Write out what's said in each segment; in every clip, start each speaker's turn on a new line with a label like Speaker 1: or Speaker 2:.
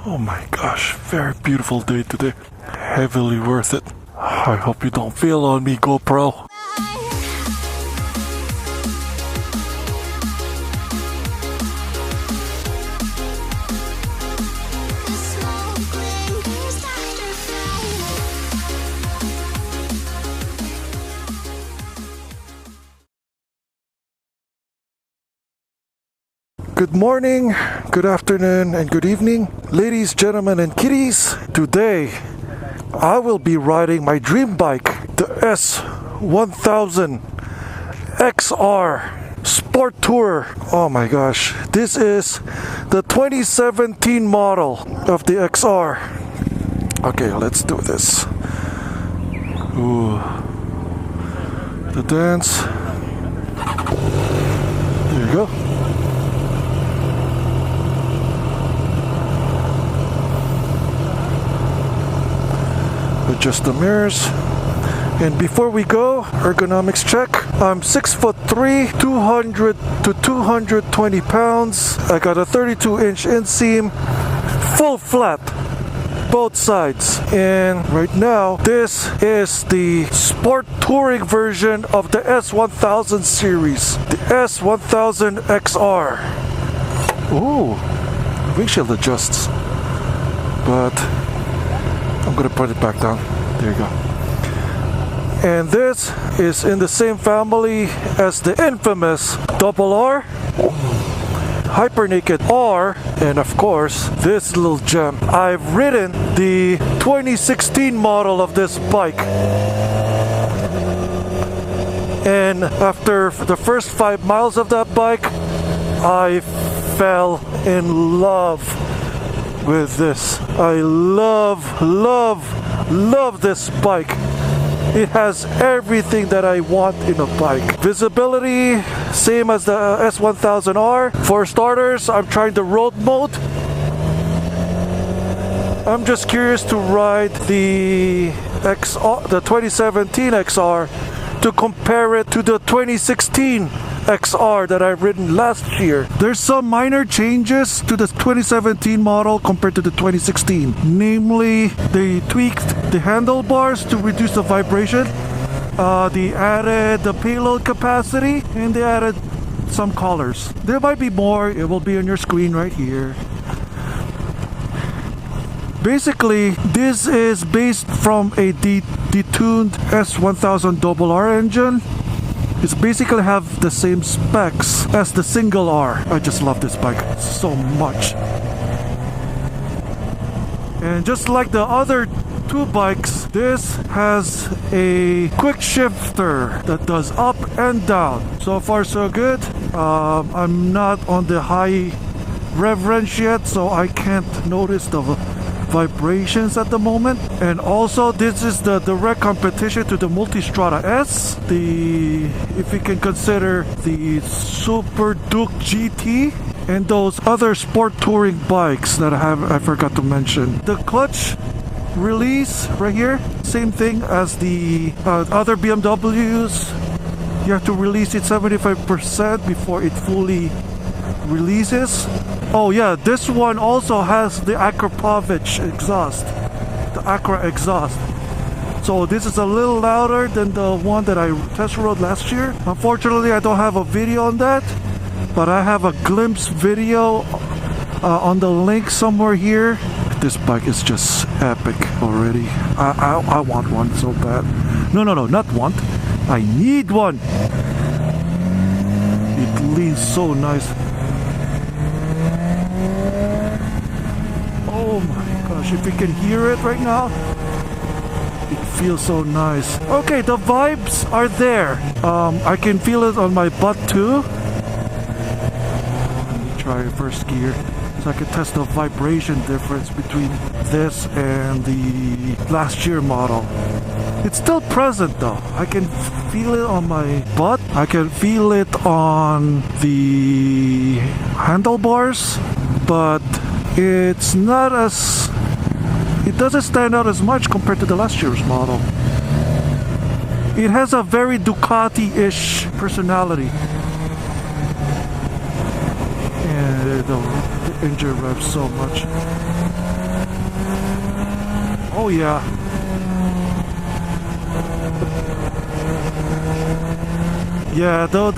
Speaker 1: Oh my gosh, very beautiful day today. Heavily worth it. I hope you don't fail on me, GoPro. Good morning, good afternoon, and good evening, ladies, gentlemen, and kiddies. Today, I will be riding my dream bike, the S1000 XR Sport Tourer. Oh my gosh, this is the 2017 model of the XR. Okay, let's do this. Ooh, the dance. There you go. Adjust the mirrors. And before we go, ergonomics check. I'm 6'3", 200 to 220 pounds. I got a 32-inch inseam, full flat, both sides. And right now, this is the sport touring version of the S1000 series, the S1000 XR. Ooh, windshield adjusts, but I'm gonna put it back down. There you go. And this is in the same family as the infamous RR, Hyper Naked R, and of course this little gem. I've ridden the 2016 model of this bike, and after the first 5 miles of that bike, I fell in love with this. I love this bike. It has everything that I want in a bike. Visibility, same as the S1000R. For starters, I'm trying the road mode. I'm just curious to ride the XR, the 2017 XR, to compare it to the 2016 XR that I've ridden last year. There's some minor changes to the 2017 model compared to the 2016. Namely, they tweaked the handlebars to reduce the vibration. They added the payload capacity, and they added some colors. There might be more. It will be on your screen right here. Basically, this is based from a detuned S1000 RR engine. It's basically have the same specs as the single R. I just love this bike so much. And just like the other two bikes, this has a quick shifter that does up and down. So far so good. I'm not on the high rev range yet, so I can't notice the vibrations at the moment. And also, this is the direct competition to the Multistrada S, if you can consider the Super Duke GT, and those other sport touring bikes that I forgot to mention. The clutch release right here, same thing as the other BMWs. You have to release it 75% before it fully releases. Oh yeah, this one also has the Akrapovic exhaust, the Acra exhaust. So this is a little louder than the one that I test rode last year. Unfortunately, I don't have a video on that, but I have a glimpse video on the link somewhere here. This bike is just epic already. I want one so bad. No, not want. I need one. It leans so nice. Oh my gosh, if you can hear it right now, it feels so nice. Okay, the vibes are there. I can feel it on my butt too. Let me try first gear so I can test the vibration difference between this and the last year model. It's still present though. I can feel it on my butt. I can feel it on the handlebars, but it's not as, it doesn't stand out as much compared to the last year's model. It has a very Ducati-ish personality. And the engine revs so much. yeah. Yeah, the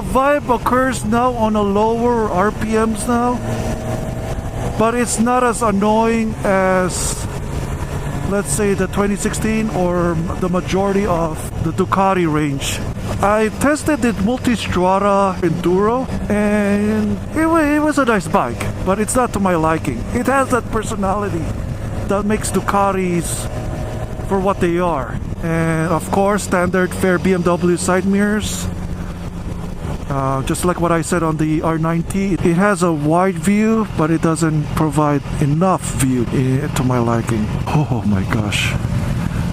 Speaker 1: vibe occurs now on a lower RPMs now, but it's not as annoying as, let's say, the 2016 or the majority of the Ducati range. I tested the Multistrada Enduro, and it was a nice bike, but it's not to my liking. It has that personality that makes Ducatis for what they are. And of course, standard fare BMW side mirrors. Just like what I said on the R90, it has a wide view, but it doesn't provide enough view to my liking. Oh my gosh.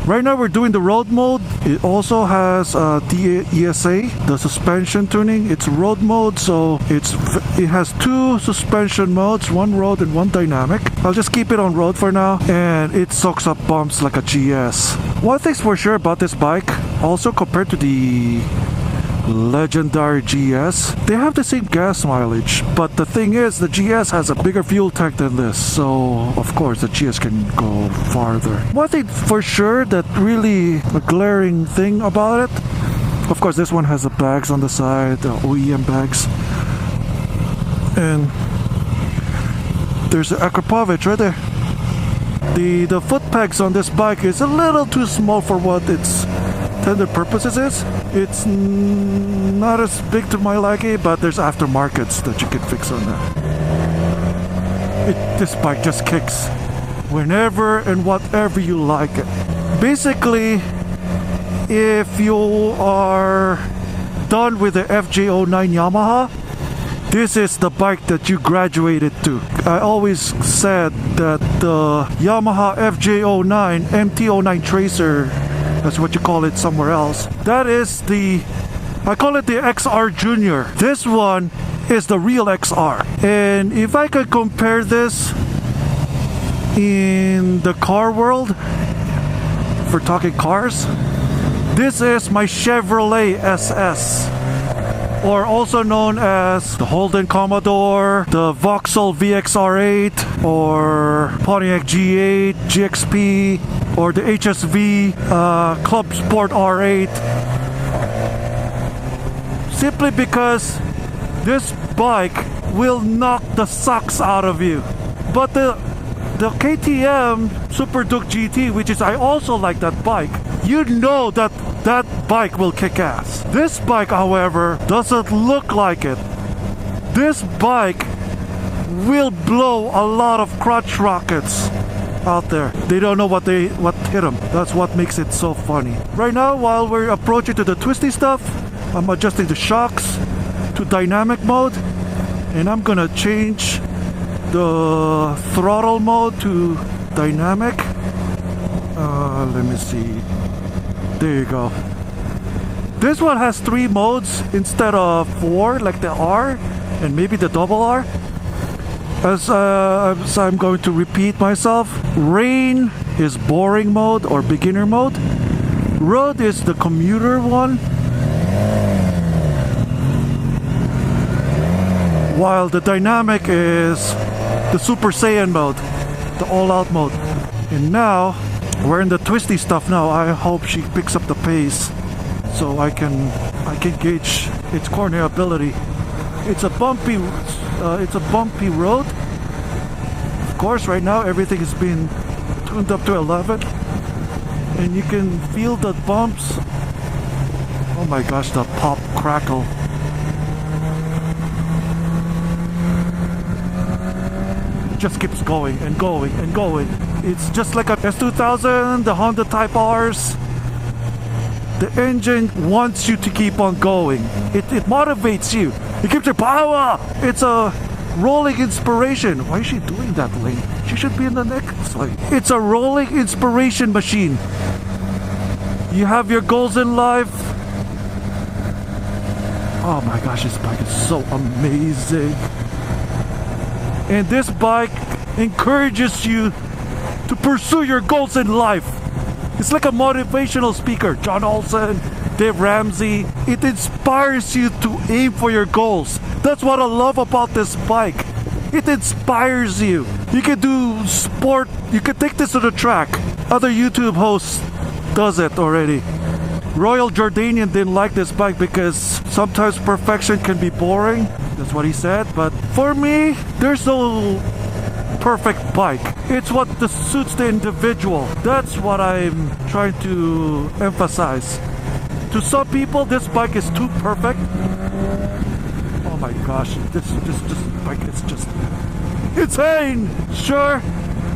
Speaker 1: Right now we're doing the road mode. It also has DESA, the suspension tuning. It's road mode, so it has two suspension modes, one road and one dynamic. I'll just keep it on road for now, and it soaks up bumps like a GS. One thing's for sure about this bike, also compared to the legendary GS, they have the same gas mileage, but the thing is, the GS has a bigger fuel tank than this, so of course the GS can go farther. One thing for sure that really a glaring thing about it, of course this one has the bags on the side, the OEM bags, and there's the Akrapovic right there. The foot pegs on this bike is a little too small for what its intended purposes is. It's not as big to my liking, but there's aftermarkets that you can fix on that. This bike just kicks whenever and whatever you like it. Basically, if you are done with the FJ09 Yamaha, this is the bike that you graduated to. I always said that the Yamaha FJ09 MT09 Tracer, that's what you call it somewhere else, that is I call it the XR Junior. This one is the real XR. And if I could compare this in the car world, if we're talking cars, this is my Chevrolet SS, or also known as the Holden Commodore, the Vauxhall VXR8, or Pontiac G8, GXP, or the HSV Club Sport R8. Simply because this bike will knock the socks out of you. But the KTM Super Duke GT, which is, I also like that bike, you know that bike will kick ass. This bike, however, doesn't look like it. This bike will blow a lot of crotch rockets out there. They don't know what hit them. That's what makes it so funny. Right now, while we're approaching to the twisty stuff, I'm adjusting the shocks to dynamic mode, and I'm gonna change the throttle mode to dynamic. Let me see. There you go. This one has 3 modes instead of 4, like the R and maybe the double R. As I'm going to repeat myself, rain is boring mode or beginner mode. Road is the commuter one. While the dynamic is the Super Saiyan mode, the all-out mode. And now, we're in the twisty stuff now. I hope she picks up the pace so I can gauge its corner ability. It's a bumpy road. Of course, right now everything is being tuned up to 11, and you can feel the bumps. Oh my gosh, the pop crackle. It just keeps going and going and going. It's just like a S1000, the Honda Type R's. The engine wants you to keep on going. It motivates you. It gives you power. It's a rolling inspiration. Why is she doing that lane? She should be in the next lane. It's a rolling inspiration machine. You have your goals in life. Oh my gosh, this bike is so amazing. And this bike encourages you to pursue your goals in life. It's like a motivational speaker. John Olsen, Dave Ramsey. It inspires you to aim for your goals. That's what I love about this bike. It inspires you. You can do sport. You can take this to the track. Other YouTube hosts does it already. Royal Jordanian didn't like this bike because sometimes perfection can be boring. That's what he said. But for me, there's no perfect bike. It's what suits the individual. That's what I'm trying to emphasize. To some people, this bike is too perfect. Oh my gosh, this bike is just insane. Sure,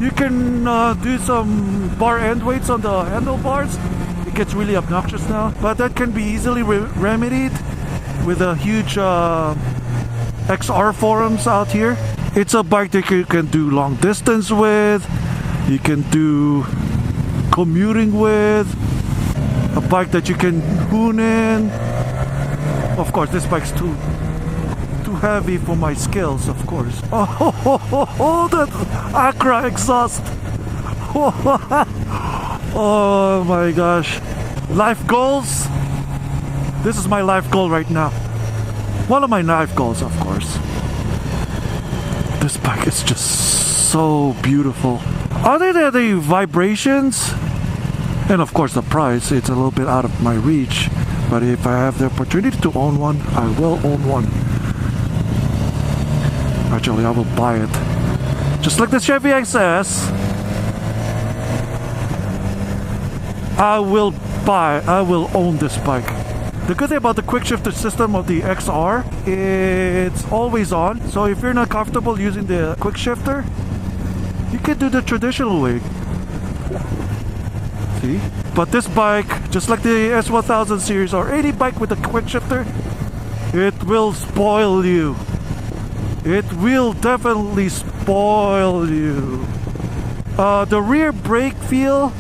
Speaker 1: you can do some bar end weights on the handlebars. It gets really obnoxious now, but that can be easily remedied with a huge XR forums out here. It's a bike that you can do long distance with, you can do commuting with, a bike that you can hoon in. Of course, this bike's too heavy for my skills, of course. Oh, that Acra exhaust. Oh my gosh. Life goals. This is my life goal right now. One of my life goals, of course. This bike is just so beautiful. Other than the vibrations, and of course the price, it's a little bit out of my reach. But if I have the opportunity to own one, I will own one. Actually, I will buy it. Just like the Chevy XS, I will own this bike. The good thing about the quick shifter system of the XR, it's always on. So if you're not comfortable using the quick shifter, you can do the traditional way. See? But this bike, just like the S1000 series or any bike with a quick shifter, it will spoil you. It will definitely spoil you. The rear brake feel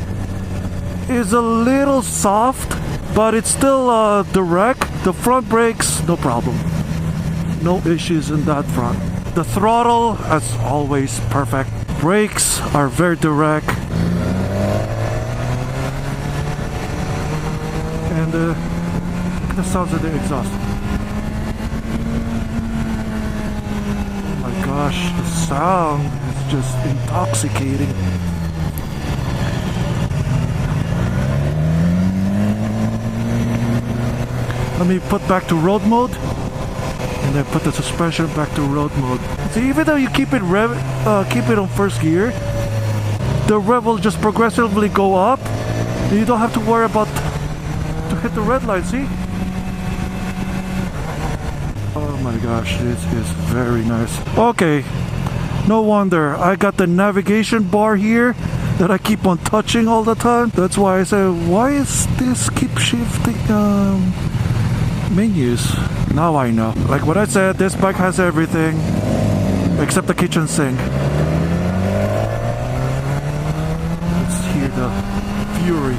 Speaker 1: is a little soft, but it's still direct. The front brakes, no problem. No issues in that front. The throttle, as always, perfect. Brakes are very direct. And look at the sounds of the exhaust. Oh my gosh, the sound is just intoxicating. Let me put back to road mode, and then put the suspension back to road mode. See, even though you keep it on first gear, the rev will just progressively go up. And you don't have to worry about to hit the red line. See? Oh my gosh, this is very nice. Okay, no wonder I got the navigation bar here that I keep on touching all the time. That's why I said, why is this keep shifting menus? Now I know. Like what I said, this bike has everything except the kitchen sink. Let's hear the fury.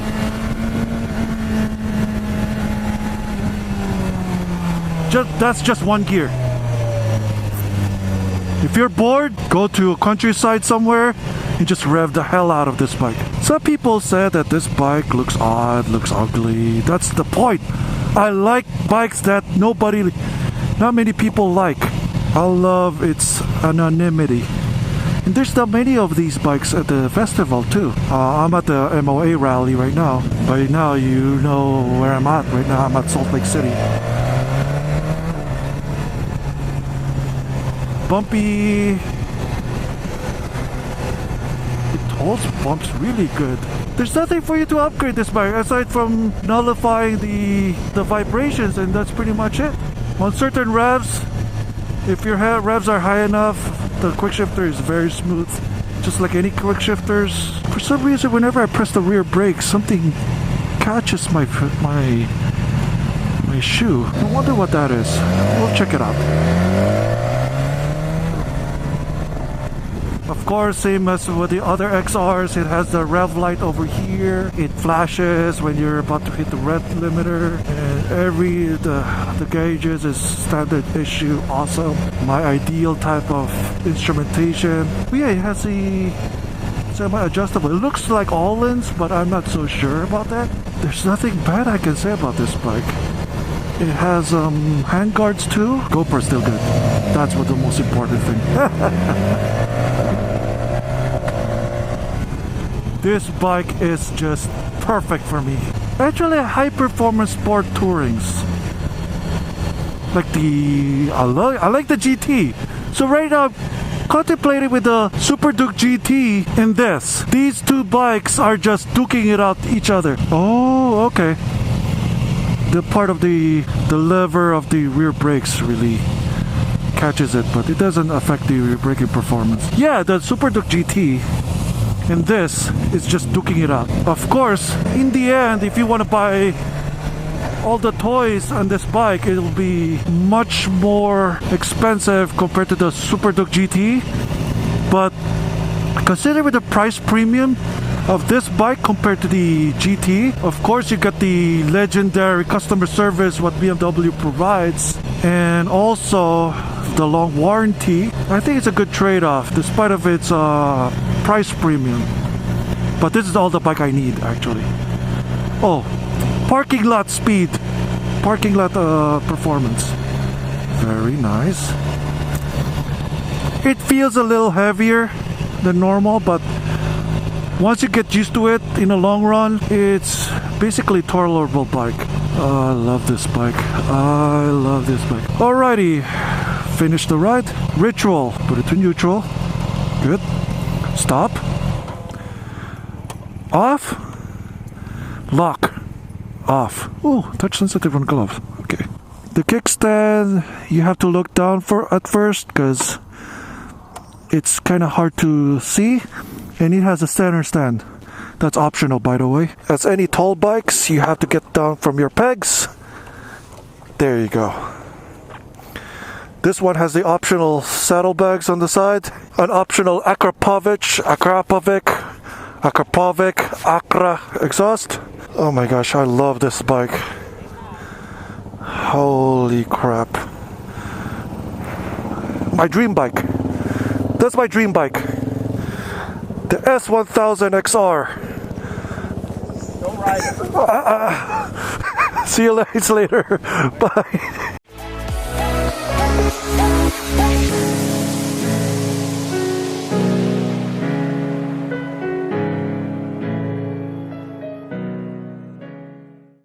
Speaker 1: That's just one gear. If you're bored, go to a countryside somewhere and just rev the hell out of this bike. Some people said that this bike looks odd, looks ugly. That's the point. I like bikes that not many people like. I love its anonymity. And there's not many of these bikes at the festival too. I'm at the MOA rally right now. By now you know where I'm at right now. I'm at Salt Lake City. Bumpy. It holds bumps really good. There's nothing for you to upgrade this bike aside from nullifying the vibrations, and that's pretty much it. On certain revs, if your revs are high enough, the quick shifter is very smooth, just like any quick shifters. For some reason, whenever I press the rear brake, something catches my shoe. I wonder what that is. We'll check it out. Of course, same as with the other XRs, it has the rev light over here. It flashes when you're about to hit the red limiter, and the gauges is standard issue. Awesome. My ideal type of instrumentation. But yeah, it has the semi-adjustable. It looks like Allins, but I'm not so sure about that. There's nothing bad I can say about this bike. It has hand guards too. GoPro's still good. That's what the most important thing. This bike is just perfect for me. Actually, high performance sport tourings. Like I like the GT. So right now, contemplating with the Super Duke GT and this. These two bikes are just duking it out each other. Oh, okay. The part of the lever of the rear brakes really catches it, but it doesn't affect the rear braking performance. Yeah, the Super Duke GT and this is just duking it out. Of course, in the end, if you want to buy all the toys on this bike, it'll be much more expensive compared to the Super Duke GT. But considering the price premium of this bike compared to the GT, of course you get the legendary customer service what BMW provides, and also the long warranty. I think it's a good trade-off despite of its price premium. But this is all the bike I need actually. Oh, parking lot speed, parking lot performance. Very nice. It feels a little heavier than normal, but once you get used to it in the long run, it's basically a tolerable bike. I love this bike. I love this bike. Alrighty, finish the ride. Ritual, put it to neutral. Good. Stop. Off. Lock. Off. Oh, touch sensitive on gloves. Okay. The kickstand, you have to look down for at first because it's kind of hard to see, and it has a center stand. That's optional, by the way. As any tall bikes, you have to get down from your pegs. There you go. This one has the optional saddlebags on the side, an optional Akrapovic exhaust. Oh my gosh, I love this bike. Holy crap. My dream bike. That's my dream bike. The S1000 XR.
Speaker 2: Don't ride it.
Speaker 1: See you later. Bye.